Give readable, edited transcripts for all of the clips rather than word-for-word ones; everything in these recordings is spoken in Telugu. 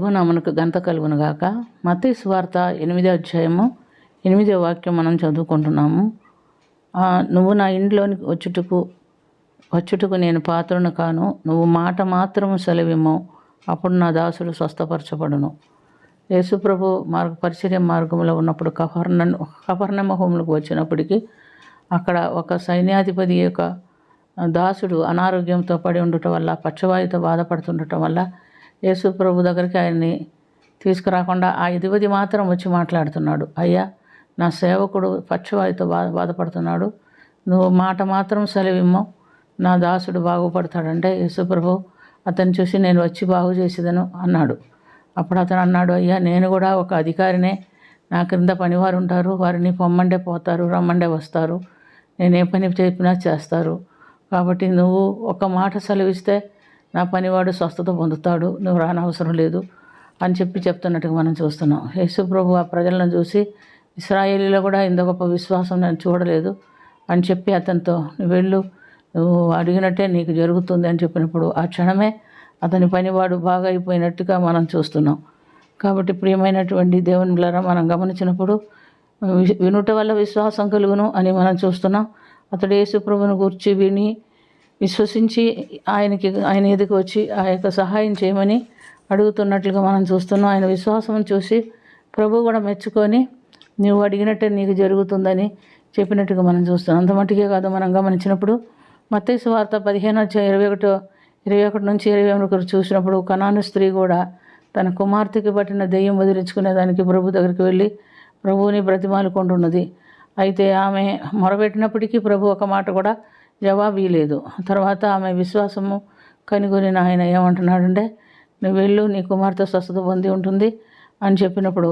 ప్రభునామమునకు ఘనత కలుగునుగాక. మత్తయి సువార్త 8వ అధ్యాయము 8వ వాక్యం మనం చదువుకుంటున్నాము. నువ్వు నా ఇంట్లోనికి వచ్చుటకు నేను పాత్రను కాను, నువ్వు మాట మాత్రము సెలవిమ్ము, అప్పుడు నా దాసుడు స్వస్థపరచబడును. యేసుప్రభు పరిచర్య మార్గంలో ఉన్నప్పుడు కఫర్నహూములకు వచ్చినప్పటికీ అక్కడ ఒక సైన్యాధిపతి యొక్క దాసుడు అనారోగ్యంతో పడి ఉండటం వల్ల, పక్షవాయుతో బాధపడుతుండటం వల్ల యేసుప్రభు దగ్గరికి ఆయన్ని తీసుకురాకుండా ఆ అధిపతి మాత్రం వచ్చి మాట్లాడుతున్నాడు. అయ్యా, నా సేవకుడు పక్షవాయుతో బాధపడుతున్నాడు, నువ్వు మాట మాత్రం సెలవిమ్ము, నా దాసుడు బాగుపడతాడంటే యేసుప్రభు అతను చూసి నేను వచ్చి బాగు చేసేదను అన్నాడు. అప్పుడు అతను అన్నాడు, అయ్యా, నేను కూడా ఒక అధికారినే, నా క్రింద పనివారు ఉంటారు, వారిని పొమ్మండే పోతారు, రమ్మండే వస్తారు, నేను ఏ పని చెప్పినా చేస్తారు, కాబట్టి నువ్వు ఒక మాట సెలవిస్తే నా పనివాడు స్వస్థత పొందుతాడు, నువ్వు రానవసరం లేదు అని చెప్తున్నట్టుగా మనం చూస్తున్నాం. యేసుప్రభు ఆ ప్రజలను చూసి, ఇశ్రాయేలీలో కూడా ఇంత గొప్ప విశ్వాసం నేను చూడలేదు అని చెప్పి అతనితో, నువ్వు వెళ్ళు, నువ్వు అడిగినట్టే నీకు జరుగుతుంది అని చెప్పినప్పుడు ఆ క్షణమే అతని పనివాడు బాగా అయిపోయినట్టుగా మనం చూస్తున్నాం. కాబట్టి ప్రియమైనటువంటి దేవుని బిడ్డలారా, మనం గమనించినప్పుడు వినుట వల్ల విశ్వాసం కలుగును అని మనం చూస్తున్నాం. అతడు యేసుప్రభుని గురించి విని విశ్వసించి ఆయన ఎదుగు వచ్చి ఆ యొక్క సహాయం చేయమని అడుగుతున్నట్లుగా మనం చూస్తున్నాం. ఆయన విశ్వాసం చూసి ప్రభు కూడా మెచ్చుకొని నువ్వు అడిగినట్టే నీకు జరుగుతుందని చెప్పినట్టుగా మనం చూస్తున్నాం. అంత మట్టుకే కాదు, మనం గమనించినప్పుడు మత్తయి సువార్త 15:21 నుంచి 28 చూసినప్పుడు కనాను స్త్రీ కూడా తన కుమార్తెకి పట్టిన దెయ్యం వదిలించుకునేదానికి ప్రభు దగ్గరికి వెళ్ళి ప్రభువుని బ్రతిమాలుకుంటున్నది. అయితే ఆమె మొరబెట్టినప్పటికీ ప్రభు ఒక మాట కూడా జవాబు ఇవ్వలేదు. తర్వాత ఆమె విశ్వాసము కనుగొని ఆయన ఏమంటున్నాడంటే, నువ్వు వెళ్ళు, నీ కుమార్తె స్వస్థత పొంది ఉంటుంది అని చెప్పినప్పుడు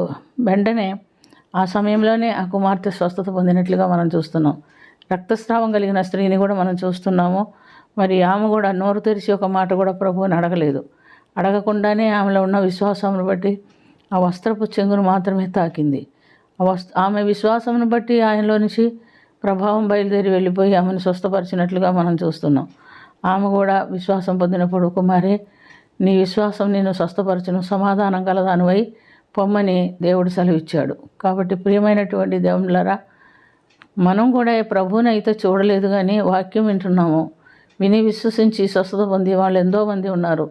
వెంటనే ఆ సమయంలోనే ఆ కుమార్తె స్వస్థత పొందినట్లుగా మనం చూస్తున్నాం. రక్తస్రావం కలిగిన స్త్రీని కూడా మనం చూస్తున్నాము. మరి ఆమె కూడా నోరు తెరిచి ఒక మాట కూడా ప్రభువుని అడగలేదు. అడగకుండానే ఆమెలో ఉన్న విశ్వాసమును బట్టి ఆ వస్త్రపు చెంగును మాత్రమే తాకింది. ఆమె విశ్వాసమును బట్టి ఆయనలో నుంచి ప్రభావం బయలుదేరి వెళ్ళిపోయి ఆమెను స్వస్థపరిచినట్లుగా మనం చూస్తున్నాం. ఆమె కూడా విశ్వాసం పొందినప్పుడు, కుమారే, నీ విశ్వాసం నేను స్వస్థపరచును, సమాధానం కలదానివై పొమ్మని దేవుడు సెలవిచ్చాడు. కాబట్టి ప్రియమైనటువంటి దేవునులారా, మనం కూడా ప్రభువుని అయితే చూడలేదు కానీ వాక్యం వింటున్నాము. విని విశ్వసించి స్వస్థత పొందే వాళ్ళు ఎంతోమంది ఉన్నారు.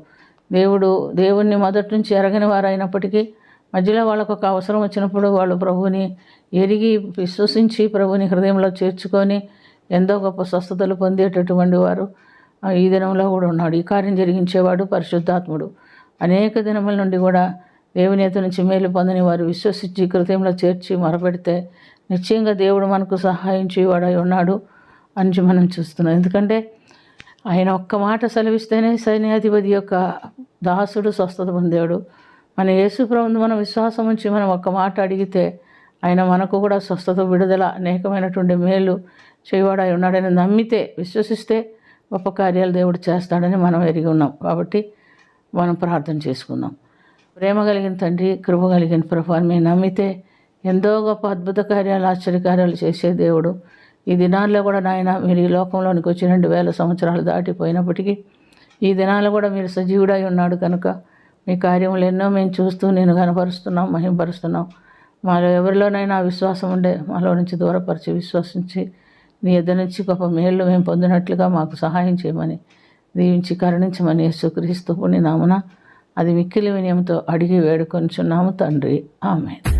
దేవుణ్ణి మొదటి నుంచి ఎరగని వారైనప్పటికీ మధ్యలో వాళ్ళకు ఒక అవసరం వచ్చినప్పుడు వాళ్ళు ప్రభువుని ఎరిగి విశ్వసించి ప్రభువుని హృదయంలో చేర్చుకొని ఎంతో గొప్ప స్వస్థతలు పొందేటటువంటి వారు ఈ దినంలో కూడా ఉన్నాడు. ఈ కార్యం జరిగించేవాడు పరిశుద్ధాత్ముడు. అనేక దినముల నుండి కూడా దేవుని ఎదుట నుంచి మేలు పొందని వారు విశ్వసించి హృదయంలో చేర్చి మొరపెడితే నిశ్చయంగా దేవుడు మనకు సహాయం చేయవాడై ఉన్నాడు అని మనం చూస్తున్నాం. ఎందుకంటే ఆయన ఒక్క మాట సెలవిస్తేనే సైన్యాధిపతి యొక్క దాసుడు స్వస్థత పొందాడు. మన యేసుప్రభుని మనం విశ్వాసం ఉంచి మనం ఒక్క మాట అడిగితే ఆయన మనకు కూడా స్వస్థత, విడుదల, అనేకమైనటువంటి మేలు చేయవాడై ఉన్నాడని నమ్మితే, విశ్వసిస్తే గొప్ప కార్యాలు దేవుడు చేస్తాడని మనం ఎరిగి ఉన్నాం. కాబట్టి మనం ప్రార్థన చేసుకుందాం. ప్రేమ కలిగిన తండ్రి, కృప కలిగిన ప్రభు, మేము నమ్మితే ఎంతో గొప్ప అద్భుత కార్యాలు, ఆశ్చర్యకార్యాలు చేసే దేవుడు. ఈ దినాల్లో కూడా నాయన, మీరు ఈ లోకంలోనికి వచ్చి 2000 సంవత్సరాలు దాటిపోయినప్పటికీ ఈ దినాల్లో కూడా మీరు సజీవుడై ఉన్నాడు కనుక మీ కార్యములు ఎన్నో మేము చూస్తూ నేను కనపరుస్తున్నాం, మహింపరుస్తున్నాం. మాలో ఎవరిలోనైనా విశ్వాసం ఉండే మాలో నుంచి దూరపరిచి విశ్వసించి నీ ఎదురు నుంచి గొప్ప మేళ్ళు మేము పొందినట్లుగా మాకు సహాయం చేయమని, దీవించి కరుణించమని యేసుక్రీస్తు పుణ్య నామమున అది మిక్కిలి వినయంతో అడిగి వేడుకొనుచున్నాము తండ్రి. ఆమేన్.